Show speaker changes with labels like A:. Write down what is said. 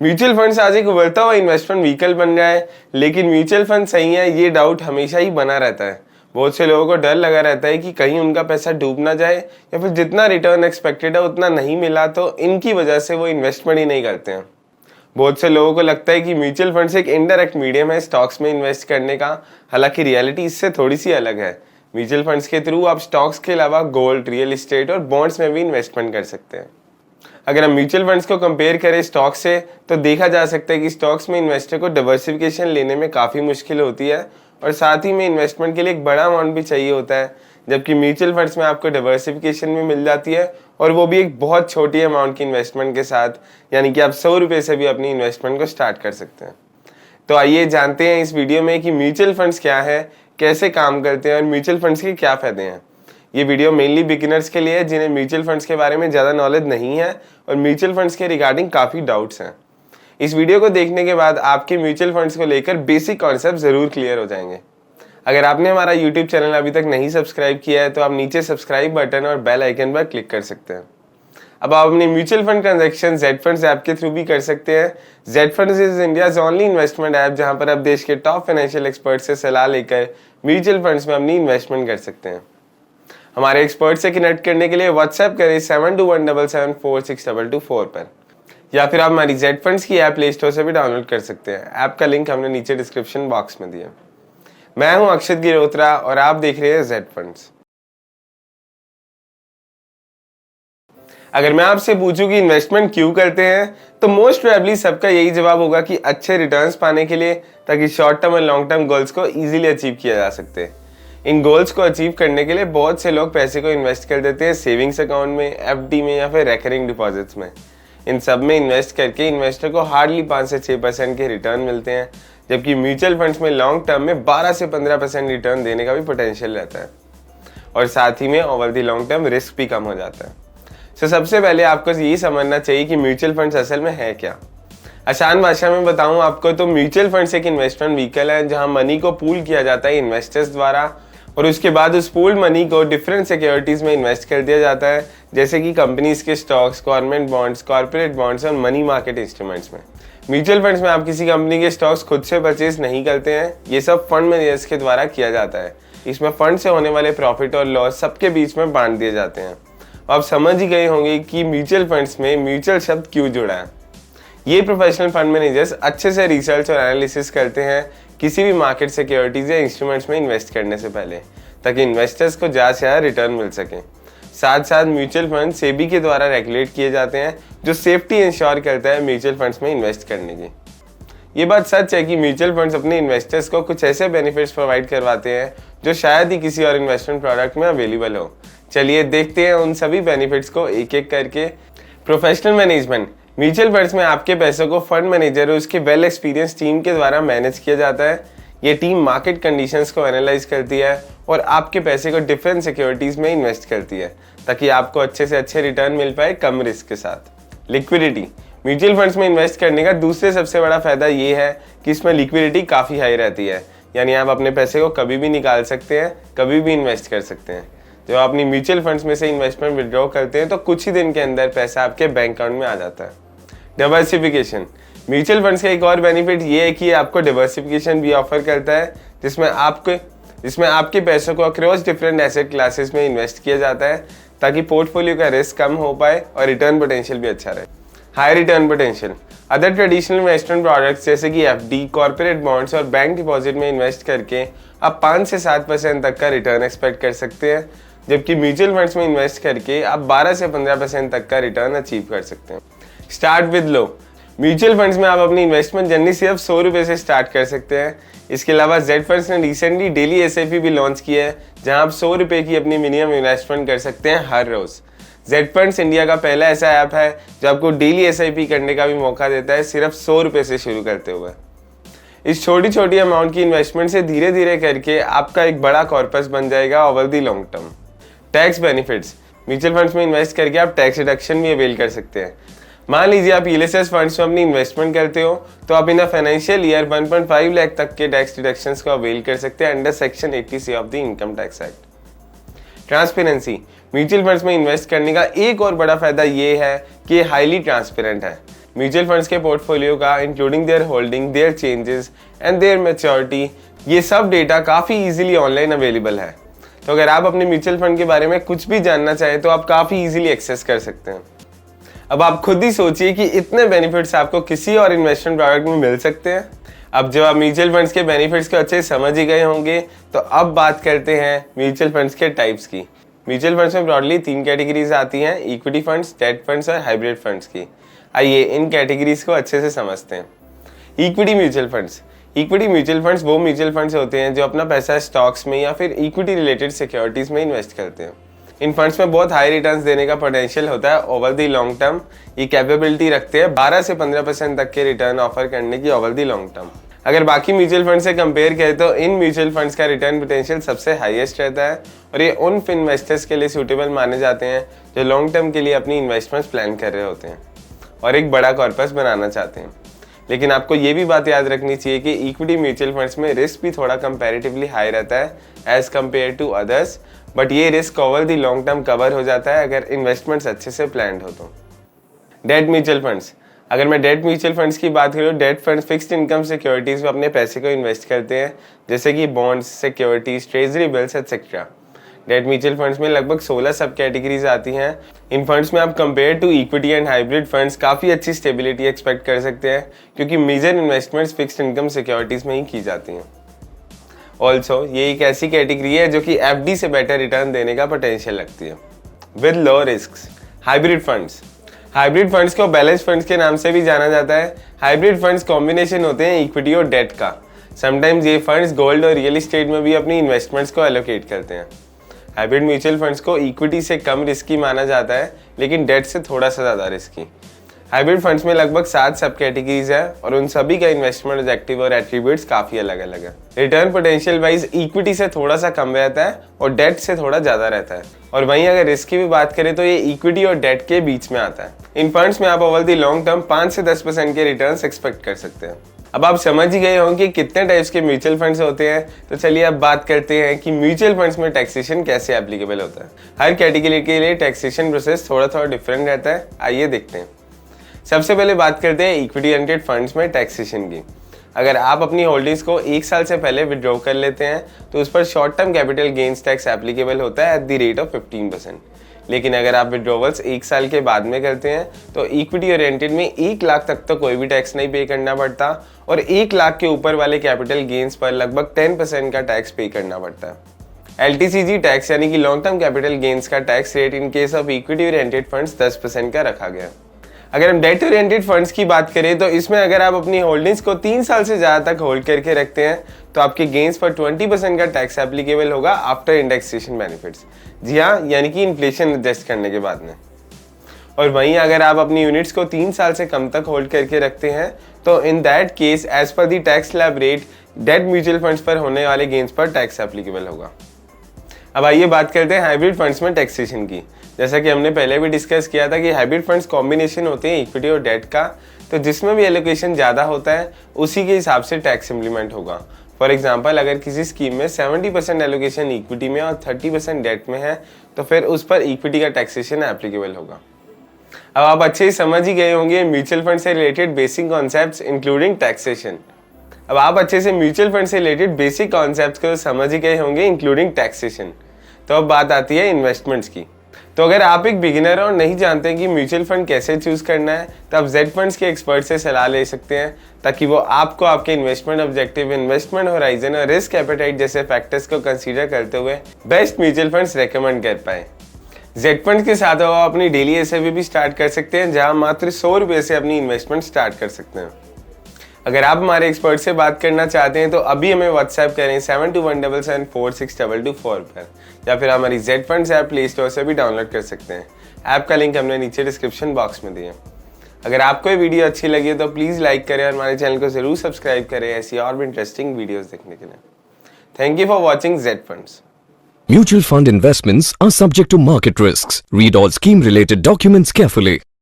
A: Mutual funds आज एक उभरता हुआ इन्वेस्टमेंट व्हीकल बन रहा है, लेकिन म्यूचुअल फंड सही है ये डाउट हमेशा ही बना रहता है। बहुत से लोगों को डर लगा रहता है कि कहीं उनका पैसा डूब ना जाए या फिर जितना रिटर्न एक्सपेक्टेड है उतना नहीं मिला तो इनकी वजह से वो इन्वेस्टमेंट ही नहीं करते हैं। बहुत से लोगों को लगता है कि म्यूचुअल फंड्स एक इनडायरेक्ट मीडियम है स्टॉक्स में इन्वेस्ट करने का, हालांकि रियलिटी इससे थोड़ी सी अलग है। म्यूचुअल फंड्स के थ्रू आप स्टॉक्स के अलावा गोल्ड, रियल एस्टेट और बॉन्ड्स में भी इन्वेस्टमेंट कर सकते हैं। अगर हम म्यूचुअल फंड्स को कंपेयर करें स्टॉक से तो देखा जा सकता है कि स्टॉक्स में इन्वेस्टर को डाइवर्सिफिकेशन लेने में काफ़ी मुश्किल होती है और साथ ही में इन्वेस्टमेंट के लिए एक बड़ा अमाउंट भी चाहिए होता है, जबकि म्यूचुअल फंड्स में आपको डाइवर्सिफिकेशन भी मिल जाती है और वो भी एक बहुत छोटी अमाउंट की इन्वेस्टमेंट के साथ, यानी कि आप 100 रुपये से भी अपनी इन्वेस्टमेंट को स्टार्ट कर सकते हैं। तो आइए जानते हैं इस वीडियो में कि म्यूचुअल फंड्स क्या है, कैसे काम करते हैं और म्यूचुअल फंड्स के क्या फायदे हैं। ये वीडियो मेनली बिगिनर्स के लिए है जिन्हें म्यूचुअल फंड्स के बारे में ज़्यादा नॉलेज नहीं है और म्यूचुअल फंड्स के रिगार्डिंग काफ़ी डाउट्स हैं। इस वीडियो को देखने के बाद आपके म्यूचुअल फंड्स को लेकर बेसिक कॉन्सेप्ट ज़रूर क्लियर हो जाएंगे। अगर आपने हमारा यूट्यूब चैनल अभी तक नहीं सब्सक्राइब किया है तो आप नीचे सब्सक्राइब बटन और बेल आइकन पर क्लिक कर सकते हैं। अब आप अपने mutual fund transaction Z funds app के थ्रू भी कर सकते हैं। Z funds is India's only investment app जहां पर आप देश के टॉप फाइनेंशियल एक्सपर्ट से सलाह लेकर म्यूचुअल फंड्स में अपनी इन्वेस्टमेंट कर सकते हैं। हमारे एक्सपर्ट से कनेक्ट करने के लिए व्हाट्सएप करें 7217746224 पर, या फिर आप हमारी जेड फंड्स की ऐप प्ले स्टोर से भी डाउनलोड कर सकते हैं। ऐप का लिंक हमने नीचे डिस्क्रिप्शन बॉक्स में दिया। मैं हूं अक्षत गिरोत्रा और आप देख रहे हैं जेड फंड्स। अगर मैं आपसे पूछूं कि इन्वेस्टमेंट क्यों करते हैं तो मोस्ट प्रोबेबली सबका यही जवाब होगा कि अच्छे रिटर्न्स पाने के लिए, ताकि शॉर्ट टर्म और लॉन्ग टर्म गोल्स को इजीली अचीव किया जा सकते हैं। इन गोल्स को अचीव करने के लिए बहुत से लोग पैसे को इन्वेस्ट कर देते हैं सेविंग्स अकाउंट में, एफडी में या फिर रेकरिंग डिपॉजिट्स में। इन सब में इन्वेस्ट करके इन्वेस्टर को हार्डली 5 से 6% के रिटर्न मिलते हैं, जबकि म्यूचुअल फंड्स में लॉन्ग टर्म में 12 से 15% रिटर्न देने का भी पोटेंशियल रहता है और साथ ही में over the long term risk भी कम हो जाता है। तो सबसे पहले आपको यही समझना चाहिए कि म्यूचुअल फंड्स असल में है क्या। आसान भाषा में बताऊं आपको तो म्यूचुअल फंड्स एक इन्वेस्टमेंट व्हीकल है जहां मनी को पूल किया जाता है इन्वेस्टर्स द्वारा और उसके बाद उस पूल्ड मनी को डिफरेंट सिक्योरिटीज में इन्वेस्ट कर दिया जाता है, जैसे कि कंपनीज के stocks, government bonds, corporate bonds और मनी मार्केट इंस्ट्रूमेंट्स में। म्यूचुअल फंड्स में आप किसी कंपनी के स्टॉक्स खुद से परचेज नहीं करते हैं, ये सब फंड मैनेजर्स के द्वारा किया जाता है। इसमें फंड से होने वाले प्रॉफिट और लॉस सबके बीच में बांट दिए जाते हैं। आप समझ ही गए होंगे कि म्यूचुअल फंड्स में म्यूचुअल शब्द क्यों जुड़ा है। ये प्रोफेशनल फंड मैनेजर्स अच्छे से रिसर्च और एनालिसिस करते हैं किसी भी मार्केट सिक्योरिटीज या इंस्ट्रूमेंट्स में इन्वेस्ट करने से पहले, ताकि इन्वेस्टर्स को ज़्यादा से ज़्यादा रिटर्न मिल सके। साथ साथ म्यूचुअल फंड सेबी के द्वारा रेगुलेट किए जाते हैं, जो सेफ्टी इंश्योर करता है म्यूचुअल फंड्स में इन्वेस्ट करने की। ये बात सच है कि म्यूचुअल फंड्स अपने इन्वेस्टर्स को कुछ ऐसे बेनिफिट्स प्रोवाइड करवाते हैं जो शायद ही किसी और इन्वेस्टमेंट प्रोडक्ट में अवेलेबल हो। चलिए देखते हैं उन सभी बेनिफिट्स को एक एक करके। Professional management. म्यूचुअल फंड्स में आपके पैसों को फंड मैनेजर और उसके वेल एक्सपीरियंस टीम के द्वारा मैनेज किया जाता है। ये टीम मार्केट कंडीशंस को एनालाइज करती है और आपके पैसे को डिफरेंट सिक्योरिटीज में इन्वेस्ट करती है, ताकि आपको अच्छे से अच्छे रिटर्न मिल पाए कम रिस्क के साथ। लिक्विडिटी। म्यूचुअल फंड्स में इन्वेस्ट करने का दूसरे सबसे बड़ा फायदा ये है कि इसमें लिक्विडिटी काफ़ी हाई रहती है, यानी आप अपने पैसे को कभी भी निकाल सकते हैं, कभी भी इन्वेस्ट कर सकते हैं। जब आप अपनी म्यूचुअल फंड्स में से इन्वेस्टमेंट विड्रॉ करते हैं तो कुछ ही दिन के अंदर पैसा आपके बैंक अकाउंट में आ जाता है। डाइवर्सिफिकेशन। म्यूचुअल फंड्स का एक और बेनिफिट ये है कि आपको डाइवर्सिफिकेशन भी ऑफर करता है, जिसमें आपके पैसों को अक्रॉस डिफरेंट एसेट क्लासेस में इन्वेस्ट किया जाता है, ताकि पोर्टफोलियो का रिस्क कम हो पाए और रिटर्न पोटेंशियल भी अच्छा रहे। High return potential. Other traditional investment products जैसे कि एफडी, कॉर्पोरेट बॉन्ड्स और बैंक डिपॉजिट में इन्वेस्ट करके आप 5 से 7% तक का रिटर्न एक्सपेक्ट कर सकते हैं, जबकि म्यूचुअल फंड्स में इन्वेस्ट करके आप 12 से 15% तक का रिटर्न अचीव कर सकते हैं। Start with low. Mutual funds में आप अपनी इन्वेस्टमेंट जर्नी सिर्फ 100 रुपये से स्टार्ट कर सकते हैं। इसके अलावा जेड फंड्स ने रिसेंटली डेली एसआईपी भी लॉन्च किया है, जहां आप 100 रुपये की अपनी मिनिमम इन्वेस्टमेंट कर सकते हैं हर रोज। जेड फंड्स इंडिया का पहला ऐसा ऐप है जो आपको डेली एसआईपी करने का भी मौका देता है, सिर्फ 100 रुपये से शुरू करते हुए। इस छोटी छोटी अमाउंट की इन्वेस्टमेंट से धीरे धीरे करके आपका एक बड़ा कॉर्पस बन जाएगा over the long term. Tax benefits. Mutual funds में इन्वेस्ट करके आप टैक्स डिडक्शन भी अवेल कर सकते हैं। मान लीजिए आप ईएलएसएस फंड्स में अपनी इन्वेस्टमेंट करते हो तो आप इन अ फाइनेंशियल ईयर 1.5 लाख तक के टैक्स डिडक्शंस को अवेल कर सकते हैं under section 80C of the income tax act. Transparency. Mutual funds में इन्वेस्ट करने का एक और बड़ा फायदा ये है कि ये हाईली ट्रांसपेरेंट है। म्यूचुअल फंड्स के पोर्टफोलियो का, including their holding, their changes and their maturity, ये सब डेटा काफ़ी इजीली ऑनलाइन अवेलेबल है। तो अगर आप अपने म्यूचुअल फंड के बारे में कुछ भी जानना चाहें तो आप काफ़ी इजीली एक्सेस कर सकते हैं। अब आप खुद ही सोचिए कि इतने बेनिफिट्स आपको किसी और इन्वेस्टमेंट प्रोडक्ट में मिल सकते हैं। अब जब आप म्यूचुअल फंड्स के बेनिफिट्स को अच्छे से समझ ही गए होंगे तो अब बात करते हैं म्यूचुअल फंड्स के टाइप्स की। म्यूचुअल फंड्स में ब्रॉडली 3 कैटेगरीज आती हैं, इक्विटी फंड्स, डेट फंड्स और हाइब्रिड फंड्स की। आइए इन कैटेगरीज को अच्छे से समझते हैं। Equity mutual funds. Equity mutual funds वो म्यूचुअल फंड्स होते हैं जो अपना पैसा स्टॉक्स में या फिर इक्विटी रिलेटेड सिक्योरिटीज में इन्वेस्ट करते हैं। इन फंड्स में बहुत हाई रिटर्न्स देने का पोटेंशियल होता है ओवर दी लॉन्ग टर्म। ये कैपेबिलिटी रखते हैं 12 से 15% तक के रिटर्न ऑफर करने की ओवर दी लॉन्ग टर्म। अगर बाकी म्यूचुअल फंड से कंपेयर करें तो इन म्यूचुअल फंड्स का रिटर्न पोटेंशियल सबसे हाईएस्ट रहता है और ये उन इन्वेस्टर्स के लिए सूटेबल माने जाते हैं जो लॉन्ग टर्म के लिए अपनी इन्वेस्टमेंट्स प्लान कर रहे होते हैं और एक बड़ा कॉर्पस बनाना चाहते हैं। लेकिन आपको ये भी बात याद रखनी चाहिए कि इक्विटी म्यूचुअल फंड्स में रिस्क भी थोड़ा कंपैरेटिवली हाई रहता है as compare to others, but ये risk over the long term cover हो जाता है अगर इन्वेस्टमेंट्स अच्छे से प्लान्ड हो तो। Date mutual funds. अगर मैं डेट म्यूचुअल फंड्स की बात करूँ, date funds fixed income securities में अपने पैसे को इन्वेस्ट करते हैं, जैसे कि bonds, securities, treasury bills etcetera. Date mutual funds में लगभग 16 सब कैटेगरीज आती हैं। इन फंड्स में आप compare to equity and hybrid funds काफ़ी अच्छी स्टेबिलिटी एक्सपेक्ट कर सकते हैं क्योंकि major investments fixed income securities में ही की जाती हैं। ऑल्सो ये एक ऐसी कैटेगरी है जो कि एफडी से बेटर रिटर्न देने का पोटेंशियल रखती है with low risk. Hybrid funds. Hybrid funds को बैलेंस फंड्स के नाम से भी जाना जाता है। हाइब्रिड फंड्स कॉम्बिनेशन होते हैं इक्विटी और डेट का। समटाइम्स ये फंड्स गोल्ड और रियल एस्टेट में भी अपनी इन्वेस्टमेंट्स को एलोकेट करते हैं। हाइब्रिड म्यूचुअल फंड्स को इक्विटी से कम रिस्की माना जाता है लेकिन डेट से थोड़ा सा ज़्यादा रिस्की। हाइब्रिड फंड्स में लगभग 7 सब कैटेगरीज है और उन सभी का इन्वेस्टमेंट ऑब्जेक्टिव और एट्रीब्यूट्स काफ़ी अलग अलग है। रिटर्न पोटेंशियल वाइज इक्विटी से थोड़ा सा कम रहता है और डेट से थोड़ा ज़्यादा रहता है, और वहीं अगर रिस्क की भी बात करें तो ये इक्विटी और डेट के बीच में आता है। इन फंड्स में आप ओवर दी लॉन्ग टर्म 5 से 10% के रिटर्न्स एक्सपेक्ट कर सकते हैं। अब आप समझ ही गए होंगे कि कितने टाइप्स के म्यूचुअल फंड्स होते हैं, तो चलिए अब बात करते हैं कि म्यूचुअल फंड्स में टैक्सेशन कैसे एप्लीकेबल होता है। हर कैटेगरी के लिए टैक्सेशन प्रोसेस थोड़ा डिफरेंट रहता है। आइए देखते हैं। सबसे पहले बात करते हैं इक्विटी ओरिएंटेड फंड्स में टैक्सेशन की। अगर आप अपनी होल्डिंग्स को 1 साल से पहले विड्रॉ कर लेते हैं तो उस पर short term capital gains tax applicable होता है एट द रेट ऑफ 15%। लेकिन अगर आप विड्रॉवल्स 1 साल के बाद में करते हैं तो इक्विटी ओरिएंटेड में 1 लाख तक तो कोई भी टैक्स नहीं पे करना पड़ता और 1 लाख के ऊपर वाले कैपिटल गेन्स पर लगभग 10% का टैक्स पे करना पड़ता है। LTCG टैक्स यानी कि लॉन्ग टर्म कैपिटल गेन्स का tax rate in case of equity oriented funds 10% का रखा गया। अगर हम डेट ओरिएंटेड फंड्स की बात करें तो इसमें अगर आप अपनी होल्डिंग्स को 3 साल से ज़्यादा तक होल्ड करके रखते हैं तो आपके गेन्स पर 20% का टैक्स एप्लीकेबल होगा आफ्टर इंडेक्सेशन बेनिफिट्स। जी हाँ, यानी कि इन्फ्लेशन एडजस्ट करने के बाद में। और वहीं अगर आप अपनी यूनिट्स को 3 साल से कम तक होल्ड करके रखते हैं तो in that case as per the tax slab rate debt mutual funds पर होने वाले गेन्स पर टैक्स एप्लीकेबल होगा। अब आइए बात करते हैं हाइब्रिड फंड्स में टैक्सेशन की। जैसा कि हमने पहले भी डिस्कस किया था कि हाइब्रिड फंड्स कॉम्बिनेशन होते हैं इक्विटी और डेट का, तो जिसमें भी एलोकेशन ज़्यादा होता है उसी के हिसाब से टैक्स इम्प्लीमेंट होगा। फॉर एग्जांपल, अगर किसी स्कीम में 70% एलोकेशन इक्विटी में और 30% डेट में है तो फिर उस पर इक्विटी का टैक्सेशन एप्लीकेबल होगा। अब आप अच्छे से समझ ही गए होंगे म्यूचुअल फंड से related basic concepts including taxation. अब आप अच्छे से म्यूचुअल फंड से रिलेटेड बेसिक कॉन्सेप्ट्स को समझ ही गए होंगे इंक्लूडिंग टैक्सेशन। तो अब बात आती है इन्वेस्टमेंट्स की। तो अगर आप एक बिगिनर और नहीं जानते हैं कि म्यूचुअल फंड कैसे चूज करना है तो आप जेड फंड्स के एक्सपर्ट से सलाह ले सकते हैं ताकि वो आपको आपके इन्वेस्टमेंट ऑब्जेक्टिव, इन्वेस्टमेंट होराइजन और रिस्क एपेटाइट जैसे फैक्टर्स को कंसीडर करते हुए बेस्ट म्यूचुअल फंड्स रेकमेंड कर पाए। जेड फंड्स के साथ आप अपनी डेली एसआईपी भी स्टार्ट कर सकते हैं जहां मात्र 100 रुपये से अपनी इन्वेस्टमेंट स्टार्ट कर सकते हैं। अगर आप हमारे एक्सपर्ट से बात करना चाहते हैं तो अभी हमें व्हाट्सएप करें 7217746224 पर, या फिर हमारी Z funds app play store से भी डाउनलोड कर सकते हैं। ऐप का लिंक हमने नीचे डिस्क्रिप्शन बॉक्स में दिया। अगर आपको ये वीडियो अच्छी लगी तो प्लीज़ लाइक करें और हमारे चैनल को जरूर सब्सक्राइब करें ऐसी और भी इंटरेस्टिंग वीडियोस देखने के लिए। Thank you for watching Z funds.
B: Mutual fund investments are subject to market risks. Read all scheme related documents carefully.